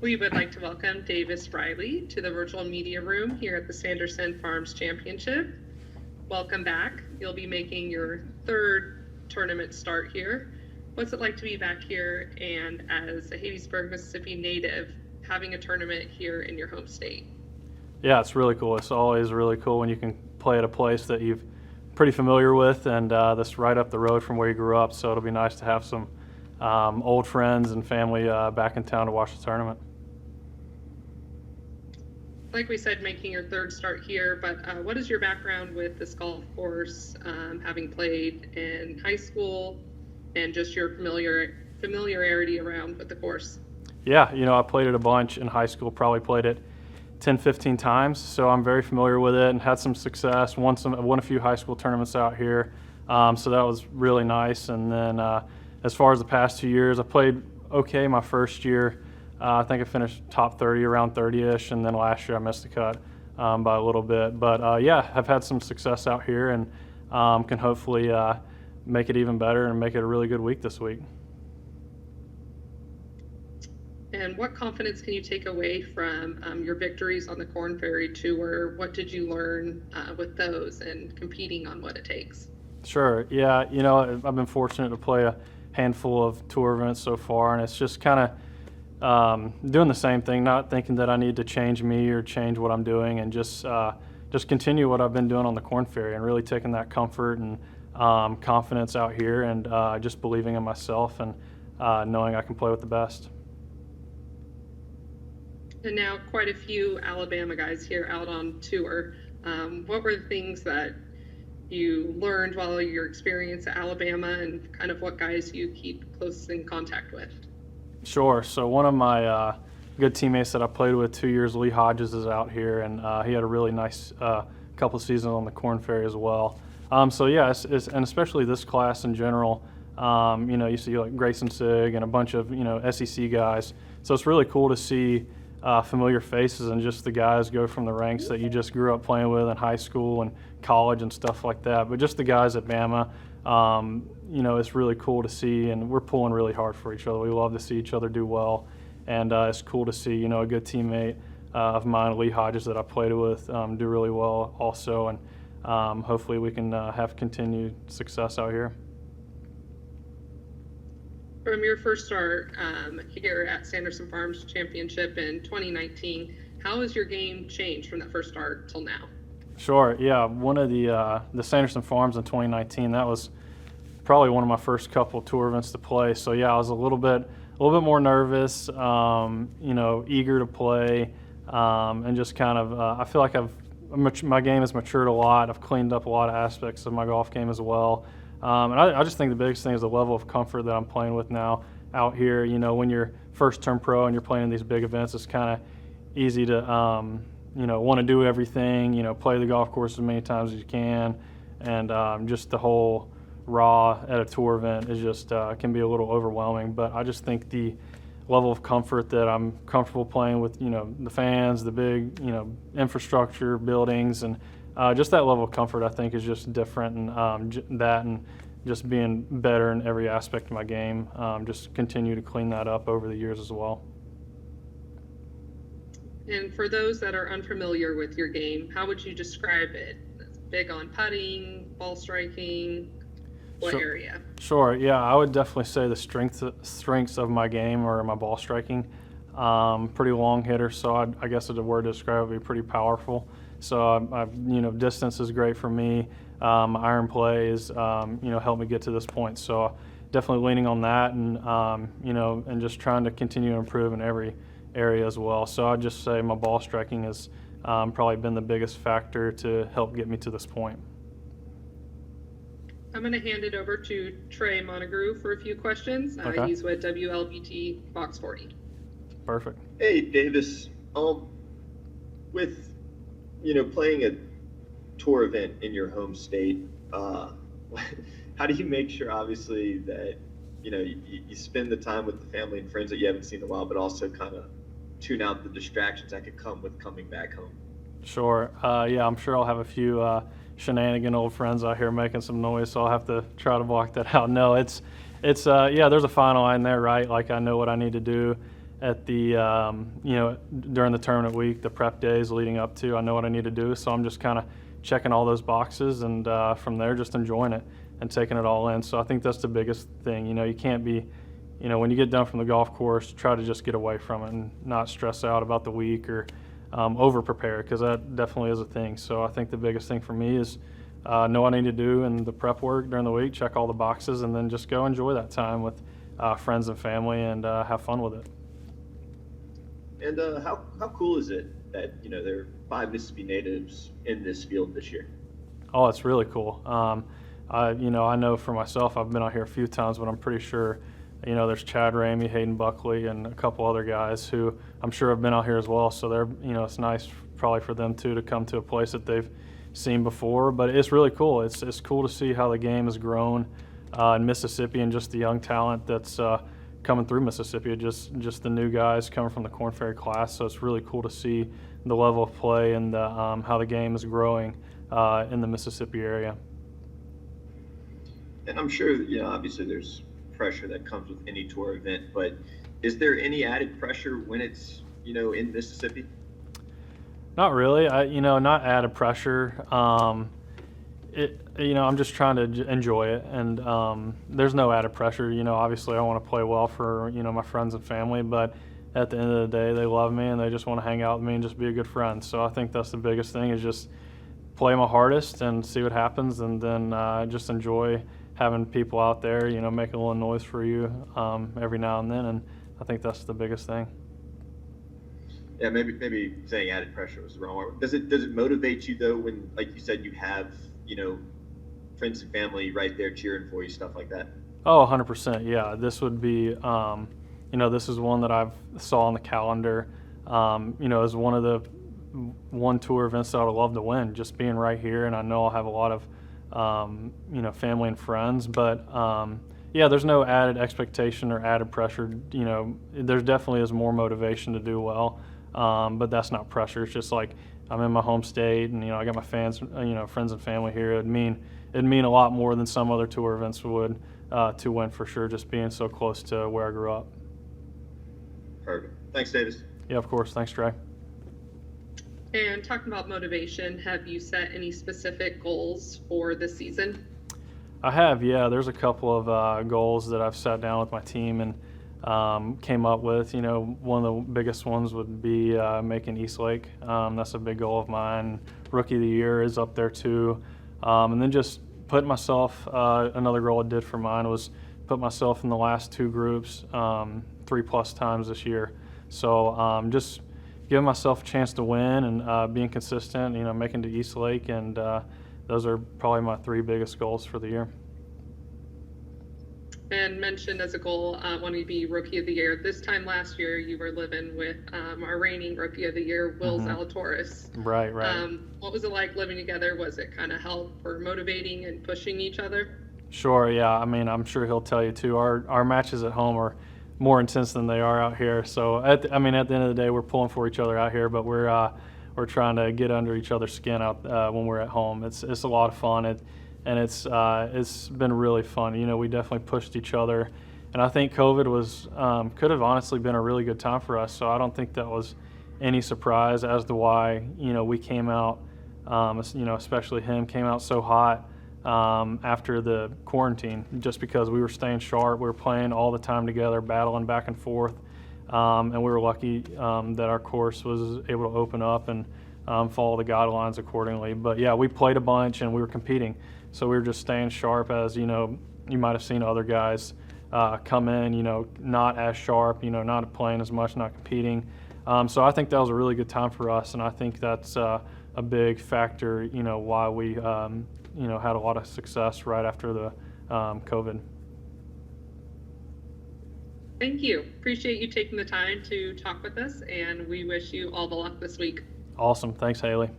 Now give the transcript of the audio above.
We would like to welcome Davis Riley to the virtual media room here at the Sanderson Farms Championship. Welcome back. You'll be making your third tournament start here. What's it like to be back here and as a Hattiesburg, Mississippi native, having a tournament here in your home state? Yeah, it's really cool. It's always really cool when you can play at a place that you're pretty familiar with, and that's right up the road from where you grew up. So it'll be nice to have some old friends and family back in town to watch the tournament. Like we said, making your third start here, but what is your background with this golf course, having played in high school, and just your familiarity around with the course? Yeah, I played it a bunch in high school, probably played it 10, 15 times, so I'm very familiar with it and had some success, won a few high school tournaments out here, so that was really nice. And then as far as the past 2 years, I played okay my first year. I think I finished top 30, around 30-ish, and then last year I missed the cut by a little bit. But yeah, I've had some success out here and can hopefully make it even better and make it a really good week this week. And what confidence can you take away from your victories on the Corn Ferry Tour? What did you learn with those and competing on what it takes? Sure. Yeah, I've been fortunate to play a handful of tour events so far, and it's just kind of doing the same thing, not thinking that I need to change me or change what I'm doing, and just continue what I've been doing on the Corn Ferry, and really taking that comfort and confidence out here, and just believing in myself and knowing I can play with the best. And now quite a few Alabama guys here out on tour. What were the things that you learned while your experience at Alabama, and kind of what guys you keep close in contact with? Sure. So one of my good teammates that I played with 2 years, Lee Hodges, is out here, and he had a really nice couple seasons on the Corn Ferry as well. So yeah, and especially this class in general, you see like Grayson Sig and a bunch of SEC guys. So it's really cool to see familiar faces and just the guys go from the ranks that you just grew up playing with in high school and college and stuff like that. But just the guys at Bama, it's really cool to see, and we're pulling really hard for each other. We love to see each other do well, and it's cool to see, a good teammate of mine, Lee Hodges, that I played with, do really well also, and hopefully we can have continued success out here. From your first start here at Sanderson Farms Championship in 2019, how has your game changed from that first start till now? Sure. Yeah, one of the Sanderson Farms in 2019. That was probably one of my first couple tour events to play. So yeah, I was a little bit more nervous, eager to play, and just kind of. I feel like my game has matured a lot. I've cleaned up a lot of aspects of my golf game as well. And I just think the biggest thing is the level of comfort that I'm playing with now out here. When you're first turn pro and you're playing in these big events, it's kind of easy to want to do everything, play the golf course as many times as you can, and just the whole raw at a tour event is just can be a little overwhelming. But I just think the level of comfort that I'm comfortable playing with, the fans, the big, infrastructure, buildings, and just that level of comfort I think is just different, and just being better in every aspect of my game, just continue to clean that up over the years as well. And for those that are unfamiliar with your game, how would you describe it? Big on putting, ball striking, what area? Sure, yeah, I would definitely say the strengths of my game are my ball striking. Pretty long hitter, so I guess the word to describe it would be pretty powerful. So distance is great for me. Iron play is helped me get to this point. So definitely leaning on that, and and just trying to continue to improve in every area as well. So I'd just say my ball striking has probably been the biggest factor to help get me to this point. I'm going to hand it over to Trey Monagru for a few questions. Okay. He's with WLBT Box 40. Perfect. Hey, Davis. With playing a tour event in your home state, how do you make sure, obviously, that you spend the time with the family and friends that you haven't seen in a while, but also kind of tune out the distractions that could come with coming back home? Sure. Yeah, I'm sure I'll have a few shenanigan old friends out here making some noise, so I'll have to try to block that out. No, it's yeah, there's a fine line there, right? Like, I know what I need to do at the during the tournament week, the prep days leading up to. I know what I need to do, so I'm just kind of checking all those boxes, and from there just enjoying it and taking it all in. So I think that's the biggest thing. You can't be, when you get done from the golf course, try to just get away from it and not stress out about the week or over prepare, because that definitely is a thing. So I think the biggest thing for me is know what I need to do in the prep work during the week, check all the boxes, and then just go enjoy that time with friends and family and have fun with it. And how cool is it that there are 5 Mississippi natives in this field this year? Oh, it's really cool. I know for myself, I've been out here a few times, but I'm pretty sure, there's Chad Ramey, Hayden Buckley, and a couple other guys who I'm sure have been out here as well. So they're, it's nice probably for them too to come to a place that they've seen before. But it's really cool. It's cool to see how the game has grown in Mississippi, and just the young talent that's coming through Mississippi, just the new guys coming from the Korn Ferry class. So it's really cool to see the level of play and how the game is growing in the Mississippi area. And I'm sure, obviously there's pressure that comes with any tour event, but is there any added pressure when it's, in Mississippi? Not really. Not added pressure. I'm just trying to enjoy it, and there's no added pressure. Obviously I want to play well for, my friends and family, but at the end of the day, they love me and they just want to hang out with me and just be a good friend. So I think that's the biggest thing, is just play my hardest and see what happens, and then just enjoy having people out there, make a little noise for you every now and then, and I think that's the biggest thing. Yeah, maybe saying added pressure was the wrong word. Does it motivate you though, when, like you said, you have friends and family right there cheering for you, stuff like that? Oh, 100%. Yeah, this would be this is one that I've saw on the calendar. As one of the one tour events that I would love to win, just being right here, and I know I'll have a lot of family and friends, but there's no added expectation or added pressure. There definitely is more motivation to do well, but that's not pressure. It's just like I'm in my home state, and I got my friends and family here. It'd mean a lot more than some other tour events would to win, for sure, just being so close to where I grew up. Perfect. Thanks, Davis. Yeah, of course. Thanks, Trey. And talking about motivation, have you set any specific goals for this season? I have, yeah. There's a couple of goals that I've sat down with my team and came up with. One of the biggest ones would be making Eastlake. That's a big goal of mine. Rookie of the Year is up there too. And then just put myself, another goal I did for mine was put myself in the last 2 groups 3+ times this year. So just giving myself a chance to win and being consistent, making to Eastlake, and those are probably my 3 biggest goals for the year. And mentioned as a goal, wanting to be Rookie of the Year. This time last year, you were living with our reigning Rookie of the Year, Will Zalatoris. Right. What was it like living together? Was it kind of help or motivating and pushing each other? Sure, yeah. I mean, I'm sure he'll tell you too. Our matches at home are more intense than they are out here. So, at the end of the day, we're pulling for each other out here, but we're trying to get under each other's skin out when we're at home. It's a lot of fun, and it's been really fun. We definitely pushed each other, and I think COVID was could have honestly been a really good time for us. So I don't think that was any surprise as to why we came out, especially him came out so hot after the quarantine, just because we were staying sharp. We were playing all the time together, battling back and forth, and we were lucky that our course was able to open up and follow the guidelines accordingly. But yeah, we played a bunch and we were competing, so we were just staying sharp. As you might have seen other guys come in, not as sharp, not playing as much, not competing. So I think that was a really good time for us, and I think that's a big factor, why we had a lot of success right after the COVID. Thank you. Appreciate you taking the time to talk with us, and we wish you all the luck this week. Awesome. Thanks, Haley.